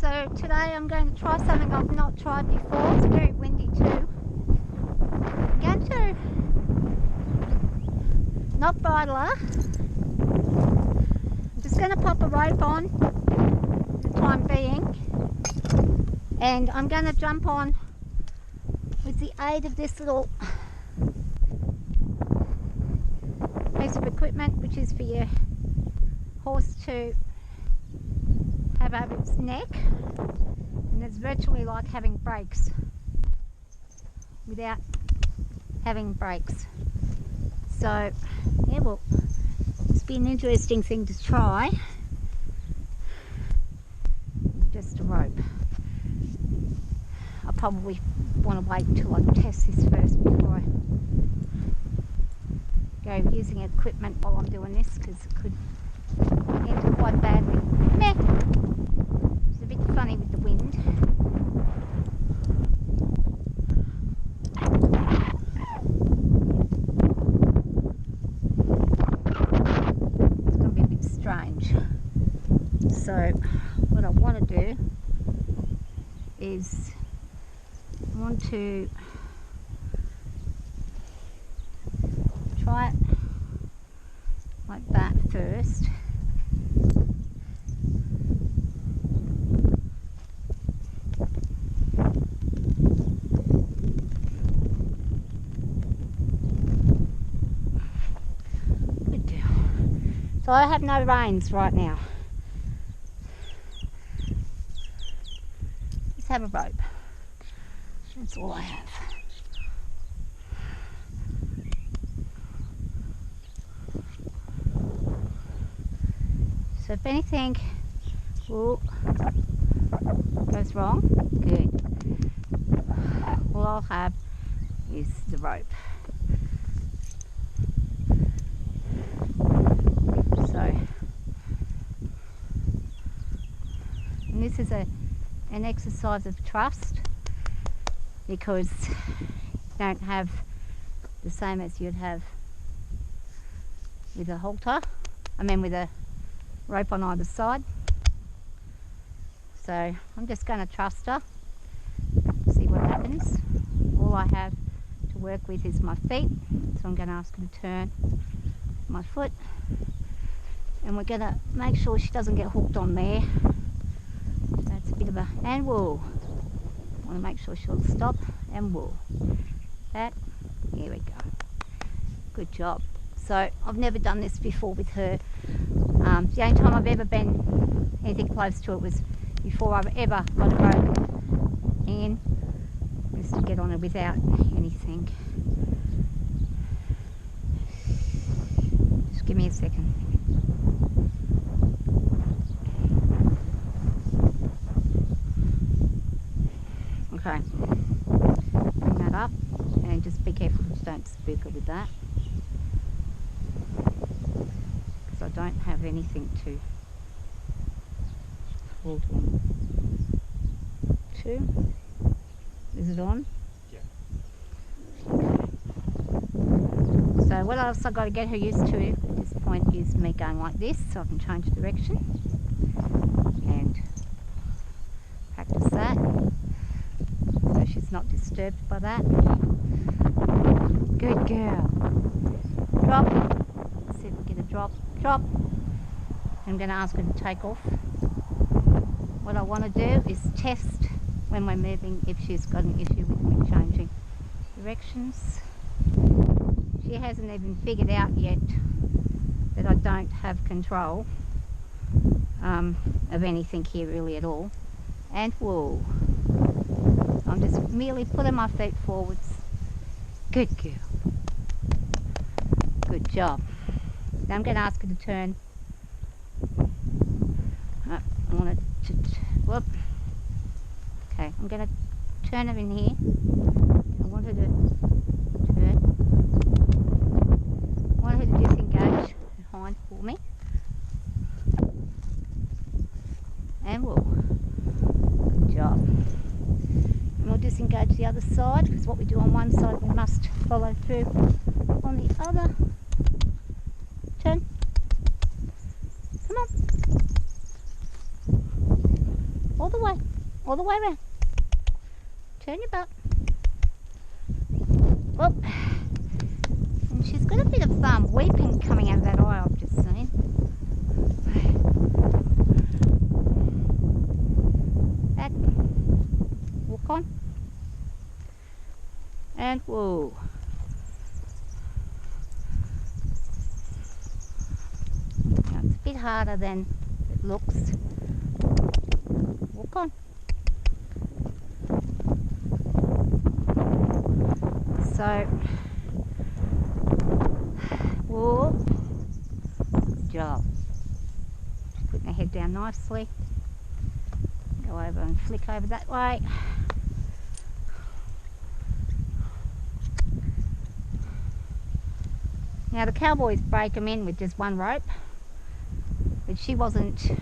So today I'm going to try something I've not tried before. It's very windy too. I'm going to not bridle her. I'm just going to pop a rope on for the time being, and I'm going to jump on with the aid of this little piece of equipment, which is for your horse to have over its neck, and it's virtually like having brakes without having brakes. So yeah, well, it's been an interesting thing to try. Just a rope. I probably want to wait until I test this first before I go using equipment while I'm doing this, because it could end quite badly. Meh. It's a bit funny with the wind. It's going to be a bit strange. So what I want to do is I want to try it like that first. Good deal. So I have no reins right now. Just have a rope. That's all I have. So if anything goes wrong, good. All I'll have is the rope. So, and this is an exercise of trust, because you don't have the same as you'd have with a halter, with a rope on either side. So I'm just going to trust her, see what happens. All I have to work with is my feet, so I'm going to ask her to turn my foot, and we're going to make sure she doesn't get hooked on there. That's a bit of a, and whoa, I want to make sure she'll stop, and whoa, that, here we go, good job. So I've never done this before with her. The only time I've ever been anything close to it was before I've ever got a rope in, was to get on her without anything. Just give me a second. Okay, bring that up, and just be careful that you don't spook her with that, because I don't have anything to hold on to. Is it on? Yeah. Okay. So what else I've got to get her used to at this point is me going like this, so I can change direction and practice that, so she's not disturbed by that. Good girl. Drop. Let's see if we get a drop. Drop. I'm going to ask her to take off. What I want to do is test when we're moving if she's got an issue with me changing directions. She hasn't even figured out yet that I don't have control of anything here really at all. And whoa, I'm just merely pulling my feet forwards. Good girl. Good job. Now I'm going to ask her to turn. I want her to, whoop. Okay, I'm going to turn her in here. I want her to turn. I want her to disengage behind for me. And we'll, good job. And we'll disengage the other side, because what we do on one side we must follow through on the other. Turn. Come on. all the way around. Turn your butt. Whoop. And she's got a bit of weeping coming out of that eye I've just seen. Back. Walk on. And whoa. Now it's a bit harder than it looks. Walk on. So, whoa, good job. Just putting her head down nicely. Go over and flick over that way. Now the cowboys break them in with just one rope, but she wasn't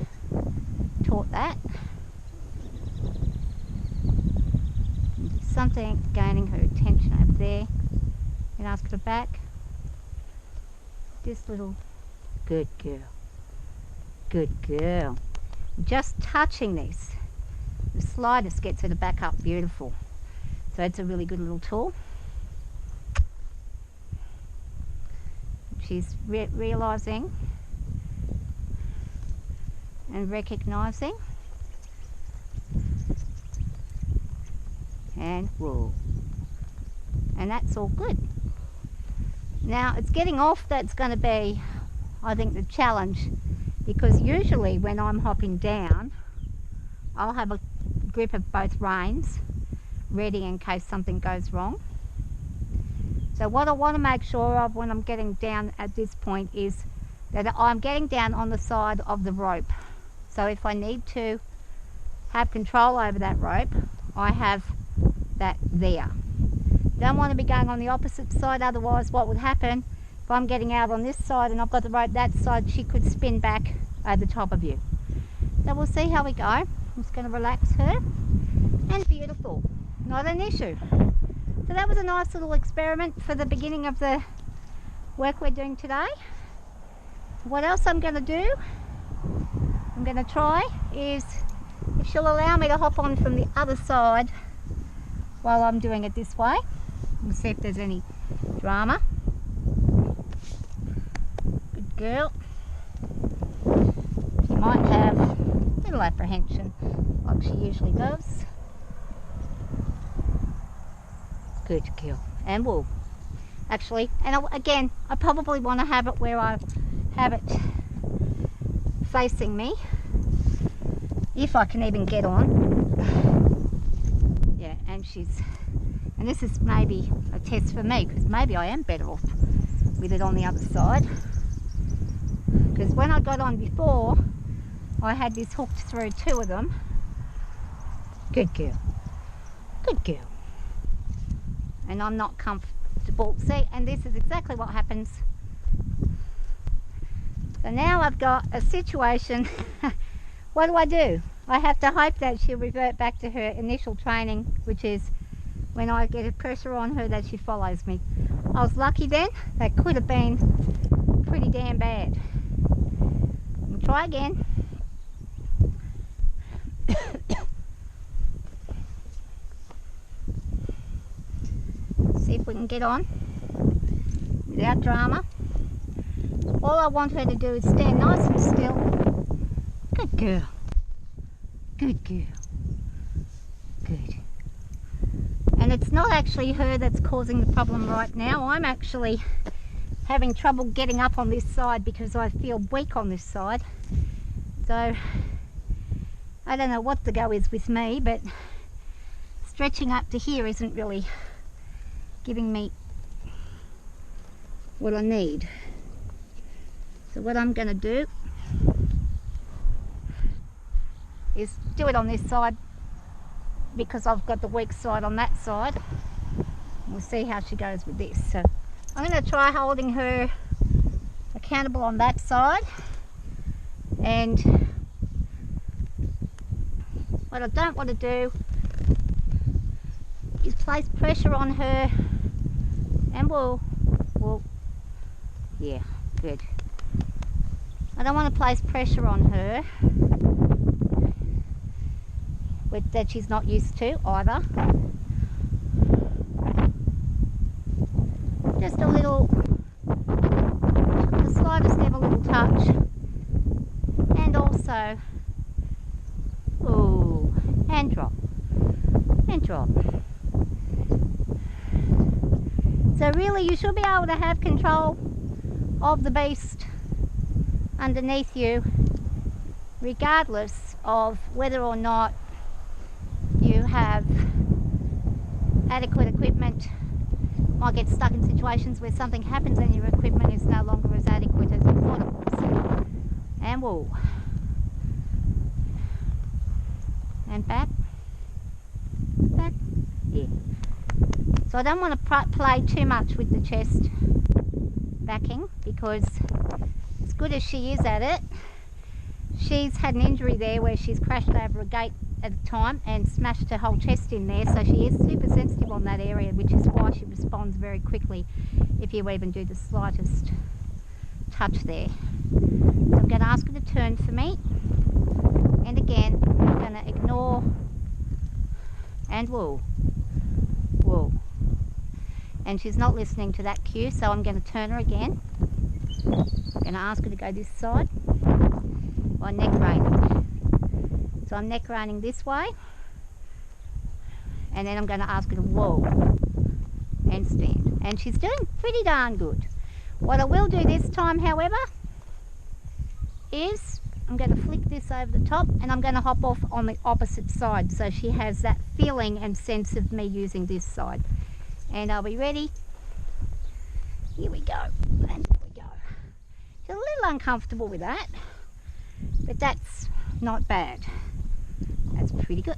taught that. Something gaining her attention over there. And ask her back. This little good girl. Good girl. Just touching this, the slightest gets her to back up beautiful. So it's a really good little tool. She's realising and recognising. And whoa. And that's all good. Now it's getting off that's going to be, I think, the challenge, because usually when I'm hopping down I'll have a grip of both reins ready in case something goes wrong. So what I want to make sure of when I'm getting down at this point is that I'm getting down on the side of the rope. So if I need to have control over that rope, I have that there. Don't want to be going on the opposite side, otherwise what would happen if I'm getting out on this side and I've got the rope that side, she could spin back over the top of you. So we'll see how we go. I'm just going to relax her, and beautiful, not an issue. So that was a nice little experiment for the beginning of the work we're doing today. What else I'm going to do, I'm going to try is, if she'll allow me to hop on from the other side while I'm doing it this way. We'll see if there's any drama. Good girl. She might have a little apprehension like she usually does. Good girl. And we'll actually, and again, I probably want to have it where I have it facing me, if I can even get on. Yeah, and she's, and this is maybe a test for me, because maybe I am better off with it on the other side, because when I got on before I had this hooked through two of them. Good girl, good girl. And I'm not comfortable. See, and this is exactly what happens. So now I've got a situation. What do? I have to hope that she'll revert back to her initial training, which is when I get a pressure on her that she follows me. I was lucky then. That could have been pretty damn bad. We'll try again. See if we can get on without drama. All I want her to do is stand nice and still. Good girl. Good girl. Good. And it's not actually her that's causing the problem right now. I'm actually having trouble getting up on this side because I feel weak on this side. So I don't know what the go is with me, but stretching up to here isn't really giving me what I need. So what I'm going to do is do it on this side, because I've got the weak side on that side. We'll see how she goes with this. So I'm going to try holding her accountable on that side, and what I don't want to do is place pressure on her, and we'll yeah, good. I don't want to place pressure on her but that she's not used to either. Just a little, the slightest ever little touch, and also, ooh, and drop, and drop. So really you should be able to have control of the beast underneath you, regardless of whether or not you have adequate equipment. Might get stuck in situations where something happens and your equipment is no longer as adequate as you thought it was. And whoa. And back. Back. Yeah. So I don't want to play too much with the chest backing, because as good as she is at it, she's had an injury there where she's crashed over a gate at a time and smashed her whole chest in there, so she is super sensitive on that area, which is why she responds very quickly if you even do the slightest touch there. So I'm going to ask her to turn for me, and again I'm going to ignore, and whoa, whoa, and she's not listening to that cue, so I'm going to turn her again. I'm going to ask her to go this side by neck reining. So I'm neck reining this way, and then I'm going to ask her to whoa and stand, and she's doing pretty darn good. What I will do this time, however, is I'm going to flick this over the top, and I'm going to hop off on the opposite side, so she has that feeling and sense of me using this side. And are we ready? Here we go, and there we go. She's a little uncomfortable with that, but that's not bad. That's pretty good.